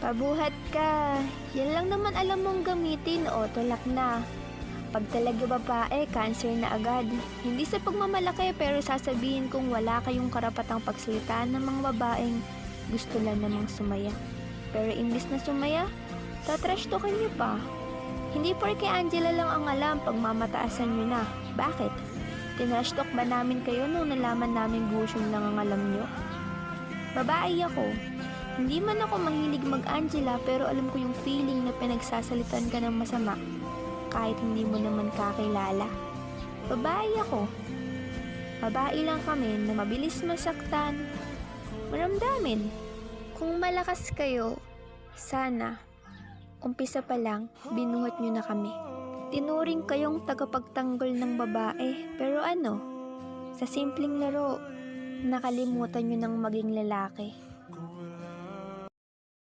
Pabuhat ka. Yan lang naman alam mong gamitin o tulak na. Pag talaga babae, cancer na agad. Hindi sa pagmamalaki pero sasabihin kong wala kayong karapatang pagsalitaan ng mga babaeng gusto lang namang sumaya. Pero imbis na sumaya, tatrash talkin niyo pa. Hindi porke Angela lang ang alam pag mamataasan niyo na. Bakit? Tinrash talk ba namin kayo nung nalaman namin gushon lang ang alam niyo? Babae ako. Hindi man ako mahilig mag-Angela pero alam ko yung feeling na pinagsasalitan ka ng masama kahit hindi mo naman kakilala. Babae ako. Babae lang kami na mabilis masaktan, maramdamin. Kung malakas kayo, sana, umpisa pa lang, binuhat nyo na kami. Tinuring kayong tagapagtanggol ng babae, pero ano, sa simpleng laro, nakalimutan nyo ng maging lalaki.